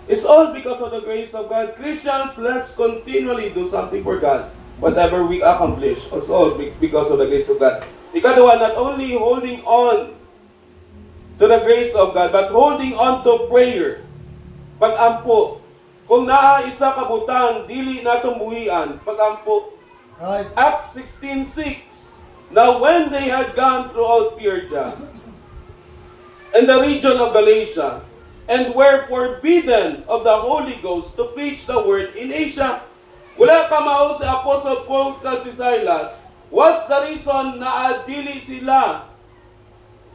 It's all because of the grace of God. Christians, let's continually do something for God. Whatever we accomplish, it's all because of the grace of God. Ikalawa, not only holding on to the grace of God, but holding on to prayer. Pag-ampo. Kung naa isa ka butang, dili natong buhian. Pag-ampo. Right. Acts 16:6. Now when they had gone throughout Phrygia and the region of Galatia, and were forbidden of the Holy Ghost to preach the word in Asia. Wala ka mao si Apostle Paul ka si Silas. What's the reason na adili sila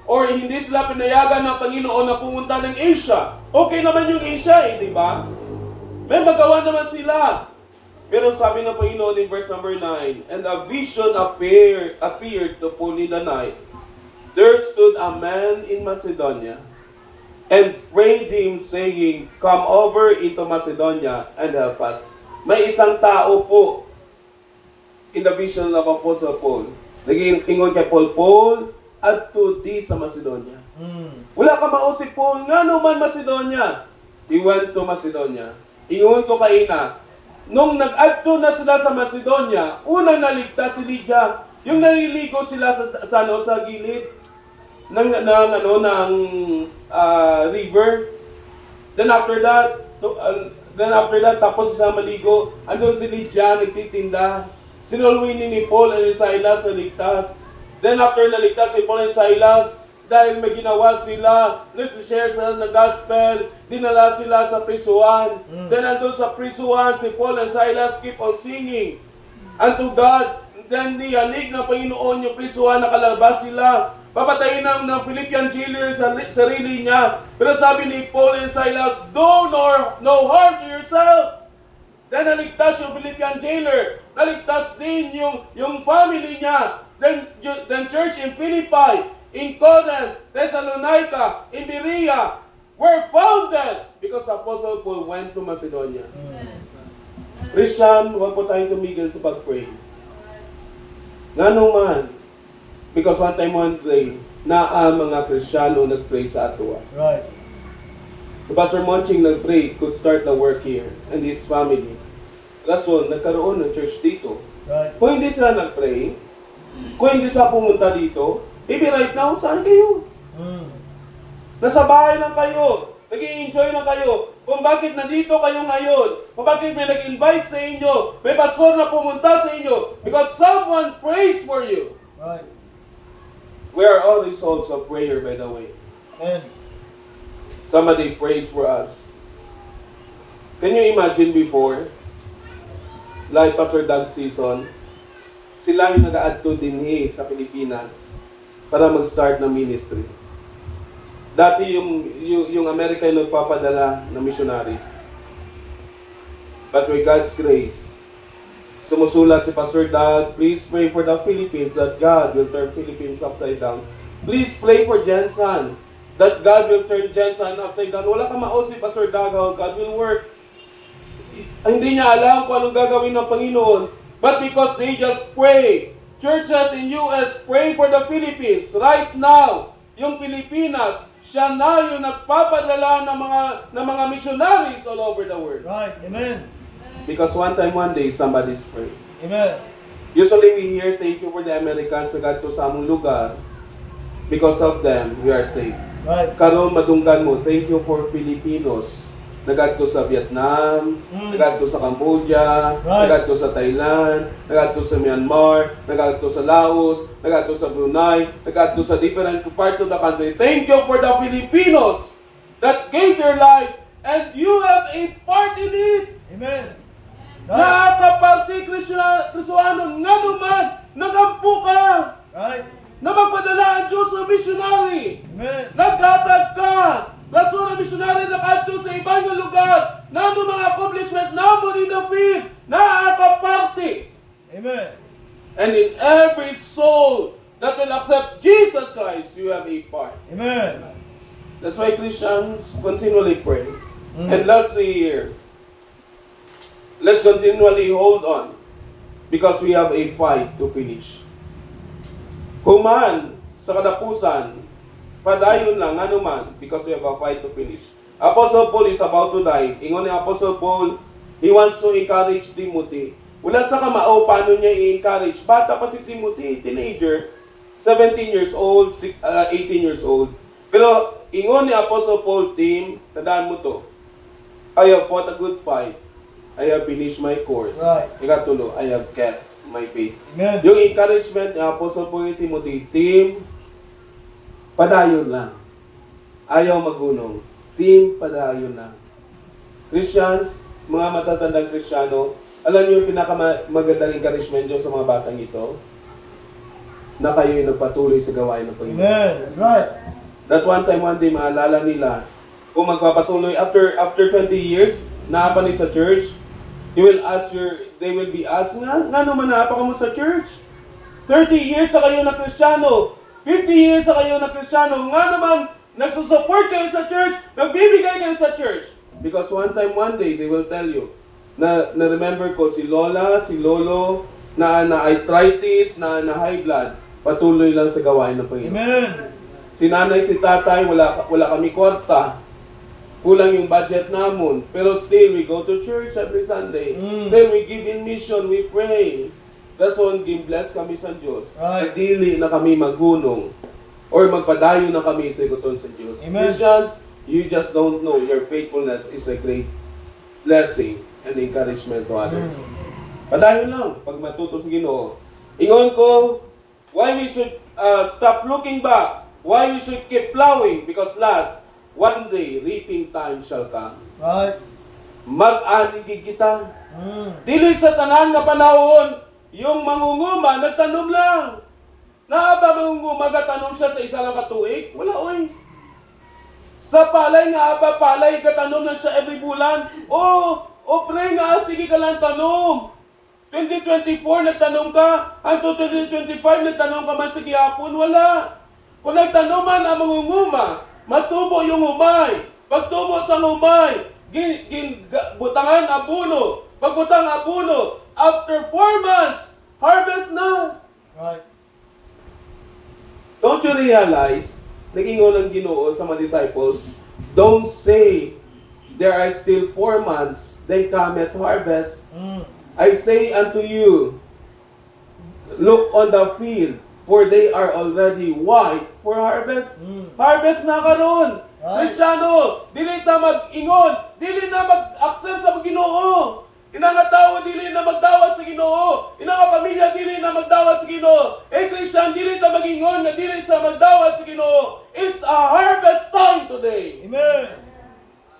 or hindi sila pinayagan ng Panginoon na pumunta ng Asia? Okay naman yung Asia di ba? May magawa naman sila. Pero sabi ng Panginoon in verse number 9, and a vision appeared to Paul in the night. There stood a man in Macedonia and prayed him, saying, come over into Macedonia and help us. May isang tao po in the vision of Apostle Paul. Nag-ingon kay Paul, adto di sa Macedonia. Wala ka mausip Paul, nga naman Macedonia. He went to Macedonia. Ingon ko kaina, nung nag-adto na sila sa Macedonia, unang naligtas si Lydia. Yung naliligo sila sa gilid ng river. Then after that, tapos sila maligo, andun si Lydia, nagtitinda. Sinulwinin ni Paul and Silas na ligtas. Then after naligtas si Paul and Silas, dahil may ginawa sila, nag-share sila ng gospel, dinala sila sa prisuhan. Then andun sa prisuhan, si Paul and Silas keep on singing unto God. Then niyanig ng Panginoon yung prisuhan, nakalabas sila. Papatayin ng Philippian jailer sa sarili niya. Pero sabi ni Paul and Silas, do no harm to yourself. Then naligtas yung Philippian jailer. Naligtas din yung family niya. Then church in Philippi, in Corinth, Thessalonica, in Berea were founded because Apostle Paul went to Macedonia. Christian, huwag po tayong tumigil sa pag-pray. Nga man, because one time one day, na ang mga Kristiyano nag-pray sa Atua. Right. Si Pastor Monching nag-pray, could start the work here and his family. Rason, nagkaroon ng church dito. Right. Kung hindi sila nag-pray, kung hindi sila pumunta dito, maybe right now, saan kayo? Nasa bahay lang kayo. Nag-i-enjoy lang kayo. Kung bakit nandito kayo ngayon, kung bakit may nag-invite sa inyo, may pastor na pumunta sa inyo, because someone prays for you. Right. We are all results of prayer, by the way. Amen. Somebody prays for us. Can you imagine before, like Pastor Doug season, sila yung nag-aadto din sa Pilipinas para mag-start ng ministry. Dati yung Amerika yung nagpapadala ng missionaries. But with God's grace, sumusulat si Pastor Doug, please pray for the Philippines that God will turn Philippines upside down. Please pray for Jensen that God will turn Jensen upside down. Wala ka mao si Pastor Doug how God will work. Hindi niya alam kung anong gagawin ng Panginoon. But because they just pray, churches in US pray for the Philippines. Right now, yung Pilipinas, siya na yung nagpapadala ng mga missionaries all over the world. Right. Amen. Because one time, one day, somebody's praying. Amen. Usually we hear, thank you for the Americans na gadto sa among lugar. Because of them, we are safe. Right. Karon madunggan mo, thank you for Filipinos. Nagadto sa Vietnam, nagadto sa Cambodia, Right. nagadto sa Thailand, nagadto sa Myanmar, nagadto sa Laos, nagadto sa Brunei, nagadto sa different parts of the country. Thank you for the Filipinos that gave their lives and you have a part in it. Amen. Right. Nakakaparte Kristohanon nga naman, nagampu ka Right. na magpadala ang Diyos ng missionary. Amen. Naghatag ka. Rason ng missionary nakadto sa ibang lugar. Nano mga accomplishment namo in the field. Nakakaparte. Amen. And in every soul that will accept Jesus Christ, you have a part. Amen. That's why Christians continually pray. And lastly here, let's continually hold on because we have a fight to finish. Human sa kadapusan, padayon lang anuman because we have a fight to finish. Apostle Paul is about to die. Ingon ni Apostle Paul, he wants to encourage Timothy. Wala sa kamao, paano niya i-encourage? Bata pa si Timothy, teenager, 17 years old, 18 years old. Pero ingon ni Apostle Paul, Tim, tandaan mo to, I have fought a good fight. I have finished my course. Right. Ikatulo, I have kept my faith. Amen. Yung encouragement ni Apostle Paul kay Timothy, Tim, padayon lang. Ayaw magunong. Tim, padayon lang. Christians, mga matatandang Kristiyano, alam niyo yung pinakamagandang encouragement nyo sa mga batang ito? Na kayo'y nagpatuloy sa gawain ng Panginoon. Amen. That's right. That one time, one day, maalala nila, kung magpapatuloy, after 20 years, naapa ni sa church, they will be asked, nga naman naapa ka mo sa church? 30 years sa kayo na Kristiyano, 50 years sa kayo na Kristiyano, nga naman, nagsusupport kayo sa church, nagbibigay kayo sa church. Because one time, one day, they will tell you, na-remember ko si Lola, si Lolo, na arthritis, na high blood, patuloy lang sa gawain ng Panginoon. Amen. Si nanay, si tatay, wala kami kwarta. Kulang yung budget namon. Pero still, we go to church every Sunday. Still, we give in mission, we pray. Rason, bless kami sa Diyos. Right. Dili na kami magunong or magpadayo na kami sa iguton sa Diyos. Amen. Christians, you just don't know your faithfulness is a great blessing and encouragement to others. Padayon lang pag matuto sa Ginoo. Ingon ko, why we should stop looking back why we should keep plowing? Because last, one day, reaping time shall come. Right. Mag-anigig kita. Mm. Dili sa tanan nga panahon, yung mangunguma, nagtanom lang. Naaba mangunguma, gatanom siya sa isa lang katuig? Wala, oy. Sa palay nga, aba palay, gatanom lang siya every bulan. O pre nga, sige ka lang tanom. 2024, nagtanom ka. Hanggang 2025, nagtanom ka man sa gihapon. Wala. Kung nagtanom man ang mangunguma, matubo yung umay. Pagtubo sa umay, butangan abuno. Pagbutang abuno, after 4 months, harvest na. Right. Don't you realize, nag-ingon ng Ginoo sa mga disciples, don't say, there are still 4 months, then cometh harvest. Mm. I say unto you, look on the field, for they are already white for harvest. Mm. Harvest na karon. Right. Kristyano, dili na mag-ingon, dili na mag-accept sa Ginoo. Inanga tao, dili na magdawa sa Ginoo. Inanga pamilya, dili na magdawa sa Ginoo. Christian, dili na mag-ingon na dili sa magdawa sa Ginoo. It's a harvest time today. Amen.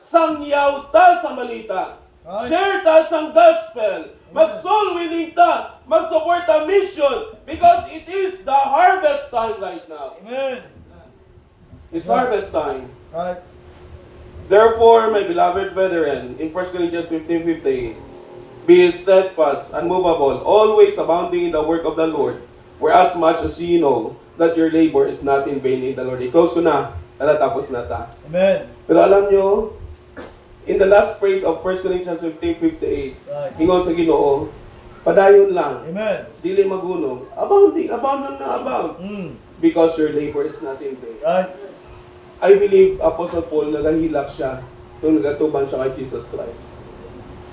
Sangyaw ta sa malita. Right. Share ta sa gospel. Mag-soul winning ta. Mag-support ta mission. Because it is the harvest time right now. Amen. It's harvest time. Right. Therefore, my beloved brethren, in 1 Corinthians 15:15, be steadfast, unmovable, always abounding in the work of the Lord, for as much as ye know that your labor is not in vain in the Lord. I-close ko na, natatapos na ta. Amen. Pero alam nyo, in the last phrase of 1 Corinthians 15:58, Right. hingon sa Ginoo, padayon lang, Amen. dili magunom, abounding, abound lang na abound, Mm. because your labor is not in vain. Right. I believe Apostle Paul nagahilak siya nung nagatuban siya kay Jesus Christ.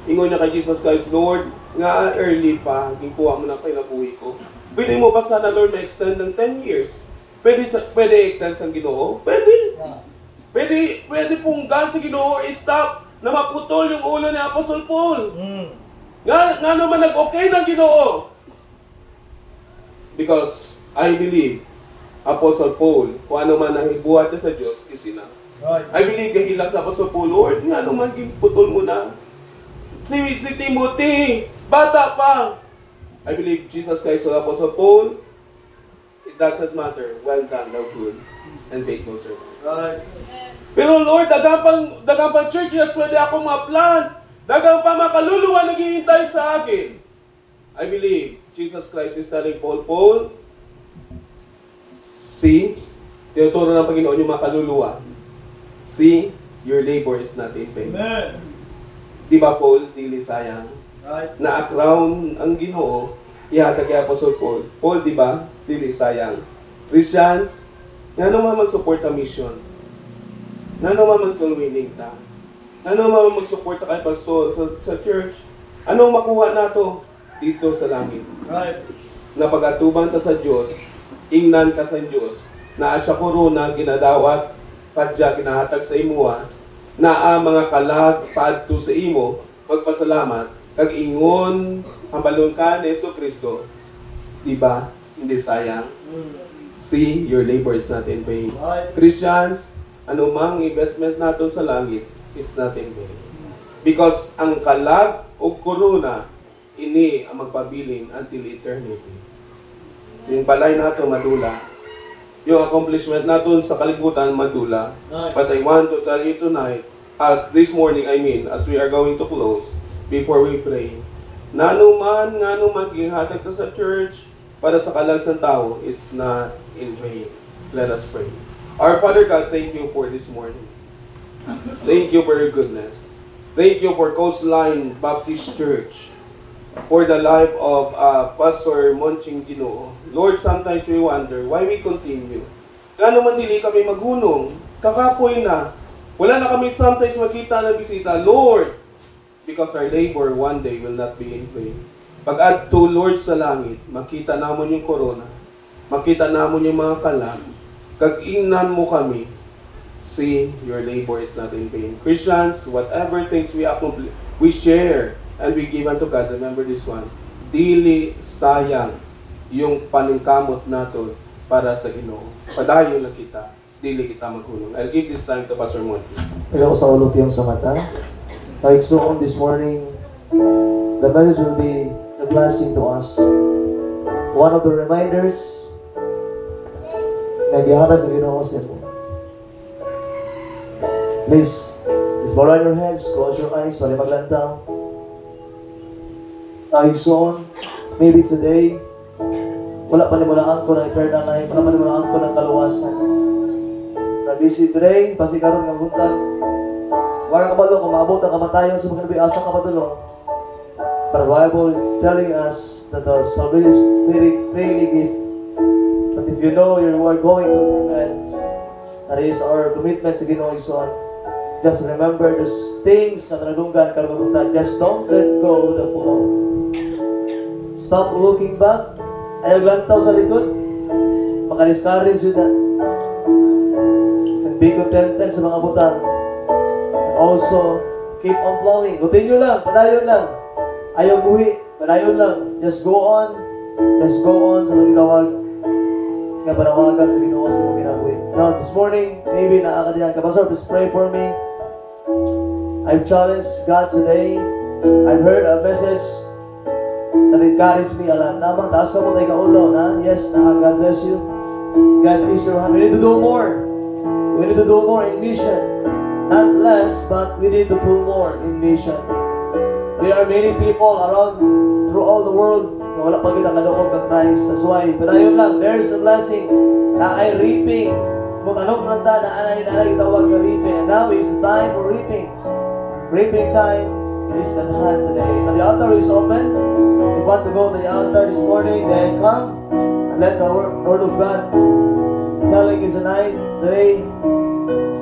Ingon niya kay Jesus Christ, Lord, nga early pa, gikuha mo na kayo na buhay ko. Pwede mo ba sana, Lord, ma-extend ng 10 years? Pwede extend sa Ginoo? Pwede. Yeah. Pwede pong gan sa Ginoo i-stop na maputol yung ulo ni Apostle Paul. Mm. Nga naman nag-okay ng Ginoo. Because I believe Apostle Paul, kung ano man ang ibuhat niya sa Diyos, isina. Right. I believe kahilak sa Apostle Paul, Lord, nga naman putol mo na. Si Timothy, bata pa. I believe Jesus Christ or Apostle Paul, it doesn't matter. Well done, thou good and faithful servant. Right. Pero Lord, dagang pang churches, pwede akong ma-plan. Dagang pa makaluluwa naghihintay sa akin. I believe Jesus Christ is telling Paul, see, tinuturo ng Panginoon yung mga kaluluwa. See, your labor is not in vain. Amen. Di ba, Paul, dili sayang? Right. Na-crown ang Ginoo, ihatag kay Apostle Paul. Paul, di ba, dili sayang? Christians, nga naman mag-support ang mission. Nga naman mag-soul winning ta. Nga naman mag-support ta kay pastor sa church. Anong makuha nato dito sa langit? Right. Na pag-atuban ta sa Diyos, ingnan ka sa Diyos, na asya korona ginadawat, padya ginahatag sa imuha, na ang mga kalag paadto sa imo, magpasalamat, kag ingon, hambalon ka ni Jesucristo. Diba? Hindi sayang. Mm. See, your labor is not in vain. Right. Christians, anumang investment nato sa langit is not in vain. Because ang kalag o korona, ini ang magpabilin until eternity. Yung balay nato madula. Yung accomplishment natin sa kalibutan madula. Right. But I want to tell you tonight, this morning, as we are going to close, before we pray, nga naman ginghatag ta sa church para sa kalag sa tao, it's not in vain. Let us pray. Our Father God, thank you for this morning. Thank you for your goodness. Thank you for Coastline Baptist Church, for the life of Pastor Monching Ginoo. Lord, sometimes we wonder why we continue. Kano man dili kami maghunong, kakapoy na. Wala na kami sometimes makita na bisita. Lord, because our labor one day will not be in vain. Pag-adto, Lord, sa langit, makita namon yung corona, makita namon yung mga kalam, kag-ingnan mo kami, see, your labor is not in vain. Christians, whatever things we accomplish, we share, and we give unto God. Remember this one. Dili sayang yung paningkamot nato para sa Ginoo. Padayon lang kita, dili kita maghunong. I'll give this time to Pastor Monty. Ikaw sa ulog yung sa mata. Like so on this morning, the message will be a blessing to us. One of the reminders na gihara sa Ginoo sa imo. Please bow down your heads, close your eyes, wala maglantaw. Like so on, maybe today, wala pa nimulaan ko ng eternal life, wala pa nimulaan ko ng kaluwasan. Na-busy today, pasikaroon ng buntag. Wala ka balo, kung maabot ang kamatayon sa mga nabi, asa ka patulong. But the Bible telling us that the salvation is very freely gift. But if you know you are going to heaven, that is our commitment sa Ginoo Son. Just remember the things na nanadunggan ka ng just don't let go the flow. Stop looking back. Ayaw lantaw sa likod. Maka-discourage yun na. And be contented sa mga butang. And also, keep on flowing. Continue lang, padayon lang. Ayaw buhi, padayon lang. Just go on. Just go on sa magitawag. Nga panawagan sa Ginoo sa mga ginabuhi. Now, this morning, maybe nakakadihan ka. Pastor, please pray for me. I've challenged God today. I've heard a message that encouraged me a lot. Namang taas ka mo tayo kaulo, na? Yes, God bless you. God sees your hand. We need to do more. We need to do more in mission. Not less, but we need to do more in mission. There are many people around through all the world na wala pa kita kadukog ng Christ. That's why, padayon lang, there's a blessing na ay reaping. Kung anong nanda na anay tawag na reaping. And now is the time for reaping. Reaping time is at hand today. Now the altar is open. If you want to go to the altar this morning, then come and let the word of God telling you tonight, today,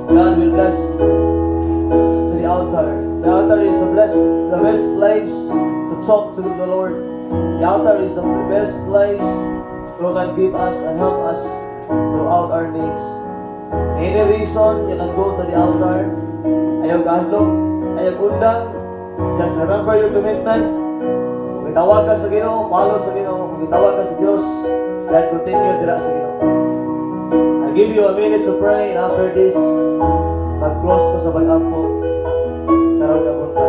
God will bless to the altar. The altar is the best place to talk to the Lord. The altar is the best place who can give us and help us throughout our needs. Any reason you can go to the altar, ayaw kahadlok, ayaw undang, just remember your commitment. Kung itawag ka sa Ginoo, follow sa Ginoo. Kung itawag ka sa Diyos, then continue dira sa Ginoo. I'll give you a minute to pray, and after this, mag-close ko sa pag-ampo. Karoon ka punta.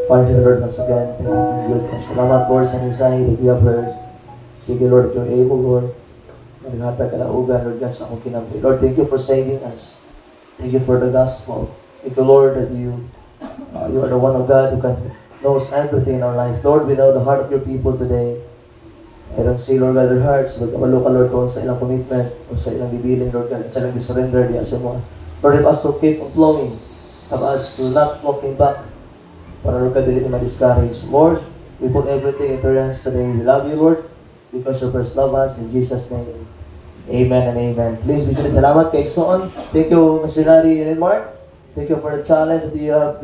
Father, Lord, once again, thank you for your goodness. Salamat, Lord, sa mensahe that we have heard. Thank you, Lord, that you're able, Lord. Naghatag kalaugan, Lord, God, sa akong kinampi. Lord, thank you for saving us. Thank you for the gospel. Thank you, Lord, that you are the one of God who knows everything in our lives. Lord, we know the heart of your people today. I don't see, Lord God, their hearts. Magkabalo ka, Lord, kung sa ilang commitment, kung sa ilang bibiling, Lord God, sa ilang surrender, di asa mo. Lord, help us to keep on flowing. Help us to not walking back. Para Lord God, dili ma-discourage. Lord, we put everything into your hands today. We love you, Lord, because you first love us. In Jesus' name, amen and amen. Please, bisita salamat kay Exxon. Thank you, Missionary Mark. Thank you for the challenge that you have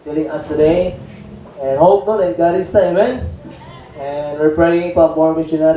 telling us today. And hope, no, that God is time, amen. And we're praying for more missionaries.